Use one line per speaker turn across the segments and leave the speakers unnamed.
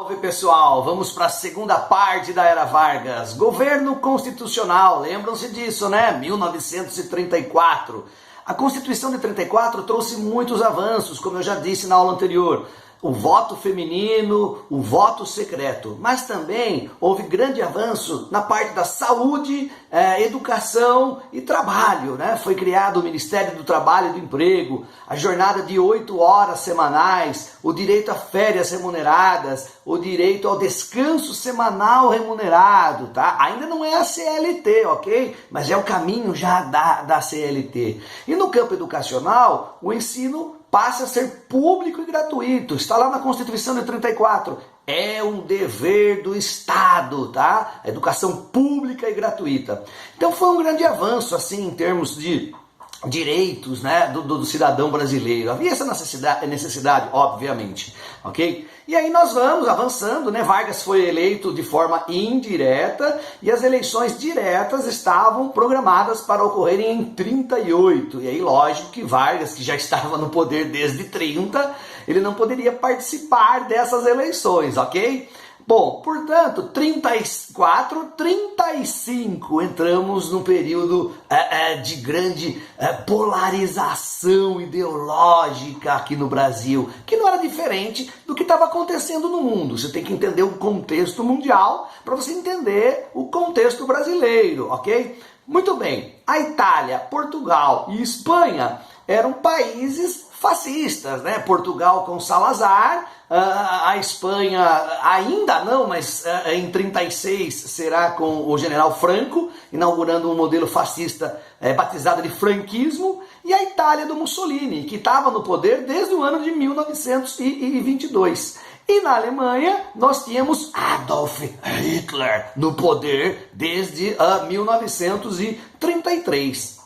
Salve pessoal, vamos para a segunda parte da Era Vargas. Governo constitucional, lembram-se disso, né? 1934. A Constituição de 34 trouxe muitos avanços, como eu já disse na aula anterior. O voto feminino, o voto secreto. Mas também houve grande avanço na parte da saúde, educação e trabalho, né? Foi criado o Ministério do Trabalho e do Emprego, a jornada de 8 horas semanais, o direito a férias remuneradas, o direito ao descanso semanal remunerado, tá? Ainda não é a CLT, ok? Mas é o caminho já da CLT. E no campo educacional, o ensino passa a ser público e gratuito. Está lá na Constituição de 34. É um dever do Estado, tá? Educação pública e gratuita. Então foi um grande avanço, assim, em termos de direitos, né, do cidadão brasileiro. Havia essa necessidade, obviamente, ok? E aí nós vamos avançando, né? Vargas foi eleito de forma indireta e as eleições diretas estavam programadas para ocorrerem em 38. E aí, lógico que Vargas, que já estava no poder desde 30, ele não poderia participar dessas eleições, ok? Bom, portanto, 34, 35, entramos num período de grande polarização ideológica aqui no Brasil, que não era diferente do que estava acontecendo no mundo. Você tem que entender o contexto mundial para você entender o contexto brasileiro, ok? Muito bem, a Itália, Portugal e Espanha eram países fascistas, né? Portugal com Salazar, a Espanha ainda não, mas em 36 será com o general Franco, inaugurando um modelo fascista batizado de franquismo, e a Itália do Mussolini, que estava no poder desde o ano de 1922. E na Alemanha nós tínhamos Adolf Hitler no poder desde 1933.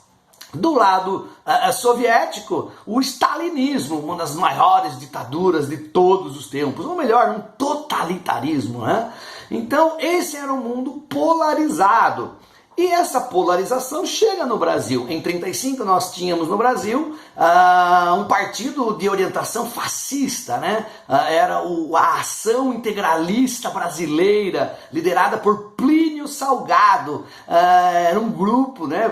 Do lado soviético, o stalinismo, uma das maiores ditaduras de todos os tempos, ou melhor, um totalitarismo, né? Então, esse era um mundo polarizado. E essa polarização chega no Brasil. Em 35 nós tínhamos no Brasil um partido de orientação fascista, né? Era a Ação Integralista Brasileira, liderada por Plínio Salgado. Era um grupo, né,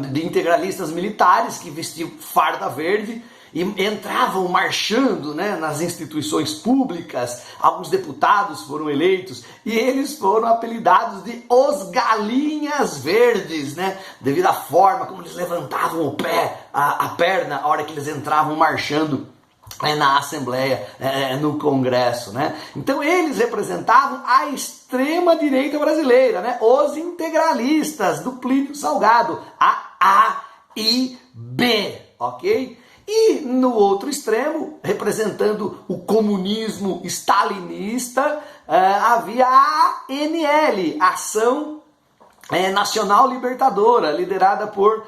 de integralistas militares que vestiam farda verde e entravam marchando, né, nas instituições públicas. Alguns deputados foram eleitos e eles foram apelidados de os Galinhas Verdes, né, devido à forma como eles levantavam o pé, a perna, a hora que eles entravam marchando na Assembleia, no Congresso, né? Então eles representavam a extrema-direita brasileira, né? Os integralistas do Plínio Salgado, a e B, ok? E no outro extremo, representando o comunismo stalinista, havia a ANL, Ação Nacional Libertadora, liderada por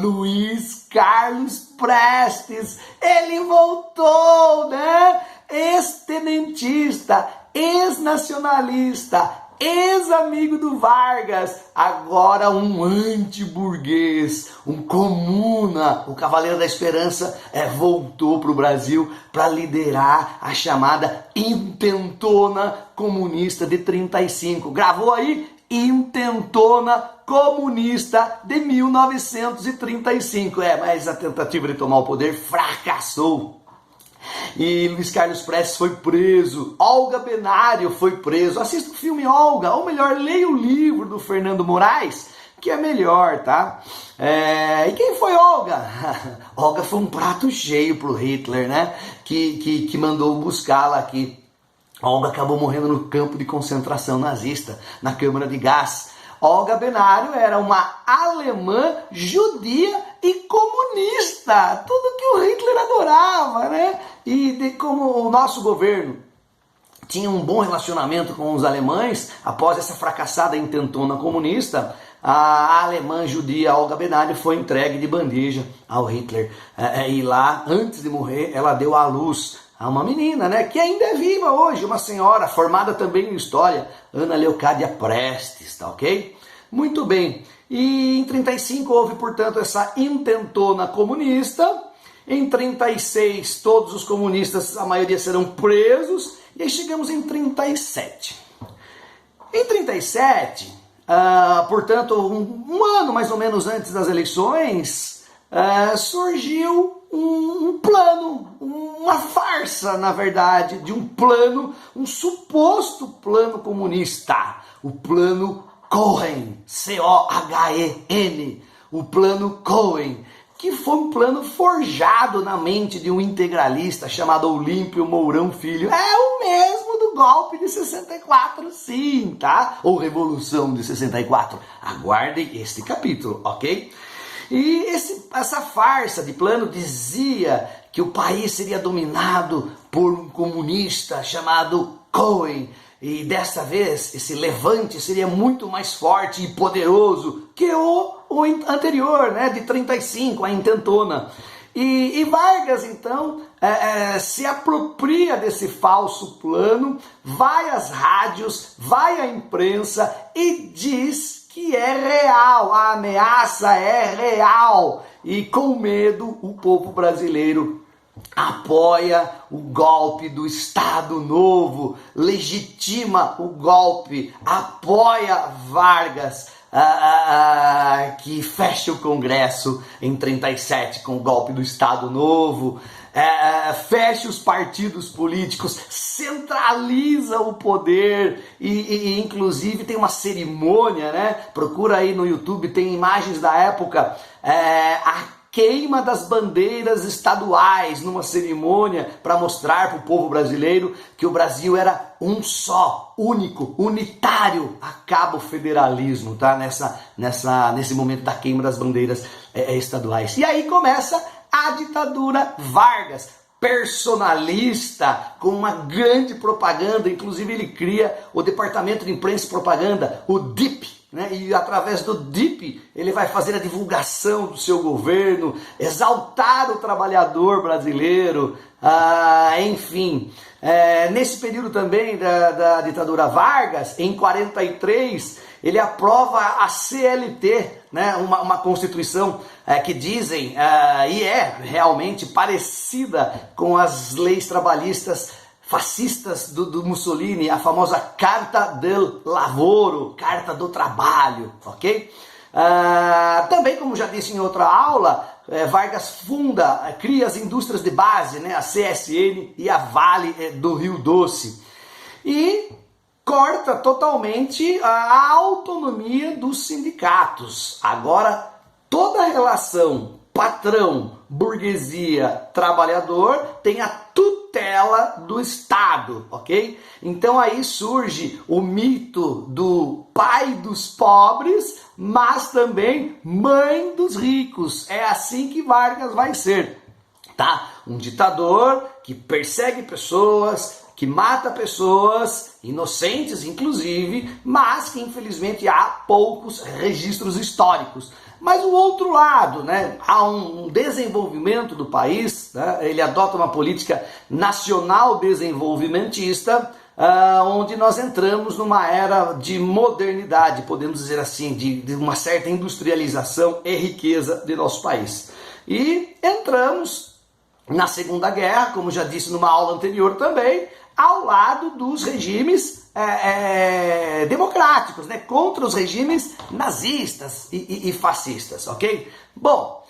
Luiz Carlos Prestes. Ele voltou, né? Ex-tenentista, ex-nacionalista, ex-amigo do Vargas, agora um antiburguês, um comuna. O Cavaleiro da Esperança voltou para o Brasil para liderar a chamada Intentona Comunista de 35. Gravou aí? Intentona Comunista de 1935. Mas a tentativa de tomar o poder fracassou. E Luiz Carlos Prestes foi preso, Olga Benário foi preso. Assista o filme Olga, ou melhor, leia o livro do Fernando Moraes, que é melhor, tá? E quem foi Olga? Olga foi um prato cheio pro Hitler, né? Que mandou buscá-la aqui. Olga acabou morrendo no campo de concentração nazista, na câmara de gás. Olga Benário era uma alemã judia e comunista, tudo que o Hitler adorava, né? E como o nosso governo tinha um bom relacionamento com os alemães, após essa fracassada intentona comunista, a alemã judia Olga Benário foi entregue de bandeja ao Hitler. E lá, antes de morrer, ela deu à luz a uma menina, né, que ainda é viva hoje, uma senhora formada também em história, Ana Leocádia Prestes, tá ok? Muito bem. E em 35 houve, portanto, essa intentona comunista. Em 36, todos os comunistas, a maioria serão presos. E aí chegamos em 37. Em 37, portanto, um ano mais ou menos antes das eleições, surgiu um plano, uma farsa, na verdade, de um plano, um suposto plano comunista, o plano Cohen, C-O-H-E-N, o plano Cohen, que foi um plano forjado na mente de um integralista chamado Olímpio Mourão Filho. É o mesmo do golpe de 64, sim, tá? Ou Revolução de 64. Aguardem este capítulo, ok? E essa farsa de plano dizia que o país seria dominado por um comunista chamado Cohen. E dessa vez, esse levante seria muito mais forte e poderoso que o anterior, né, de 35, a intentona. E Vargas, então, se apropria desse falso plano, vai às rádios, vai à imprensa e diz que é real, a ameaça é real. E com medo, o povo brasileiro apoia o golpe do Estado Novo, legitima o golpe, apoia Vargas, que fecha o Congresso em 37 com o golpe do Estado Novo, fecha os partidos políticos, centraliza o poder e inclusive tem uma cerimônia, né? Procura aí no YouTube, tem imagens da época, a queima das bandeiras estaduais numa cerimônia para mostrar para o povo brasileiro que o Brasil era um só, único, unitário. Acaba o federalismo, tá? Nesse momento da queima das bandeiras estaduais. E aí começa a ditadura Vargas, personalista, com uma grande propaganda. Inclusive ele cria o Departamento de Imprensa e Propaganda, o DIP, né? E através do DIP ele vai fazer a divulgação do seu governo, exaltar o trabalhador brasileiro, enfim. Nesse período também da ditadura Vargas, em 43, ele aprova a CLT, né? uma constituição que dizem, e é realmente parecida com as leis trabalhistas fascistas do Mussolini, a famosa Carta del Lavoro, Carta do Trabalho, ok? Também, como já disse em outra aula, Vargas cria as indústrias de base, né? A CSN e a Vale do Rio Doce. E corta totalmente a autonomia dos sindicatos. Agora, toda a relação patrão, burguesia, trabalhador tem a tutela do Estado, ok? Então aí surge o mito do pai dos pobres, mas também mãe dos ricos. É assim que Vargas vai ser, tá? Um ditador que persegue pessoas, que mata pessoas, inocentes inclusive, mas que infelizmente há poucos registros históricos. Mas o outro lado, né, há um desenvolvimento do país, né, ele adota uma política nacional desenvolvimentista, onde nós entramos numa era de modernidade, podemos dizer assim, de uma certa industrialização e riqueza de nosso país. E entramos na Segunda Guerra, como já disse numa aula anterior também, ao lado dos regimes democráticos, né, contra os regimes nazistas e fascistas, ok? Bom,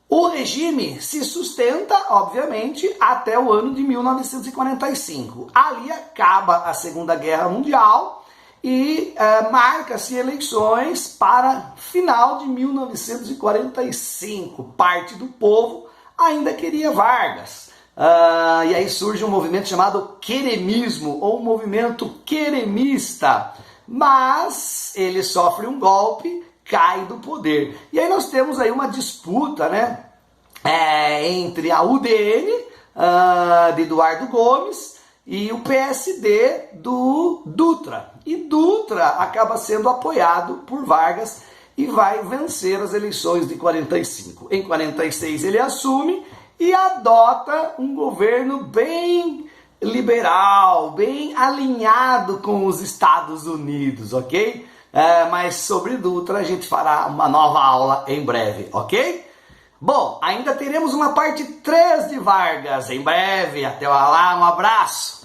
o regime se sustenta, obviamente, até o ano de 1945. Ali acaba a Segunda Guerra Mundial e marca-se eleições para final de 1945. Parte do povo ainda queria Vargas. E aí surge um movimento chamado queremismo, ou movimento queremista, mas ele sofre um golpe, cai do poder. E aí nós temos aí uma disputa, né, entre a UDN, de Eduardo Gomes, e o PSD do Dutra. E Dutra acaba sendo apoiado por Vargas e vai vencer as eleições de 45. Em 46 ele assume e adota um governo bem liberal, bem alinhado com os Estados Unidos, ok? Mas sobre Dutra a gente fará uma nova aula em breve, ok? Bom, ainda teremos uma parte 3 de Vargas em breve. Até lá, um abraço!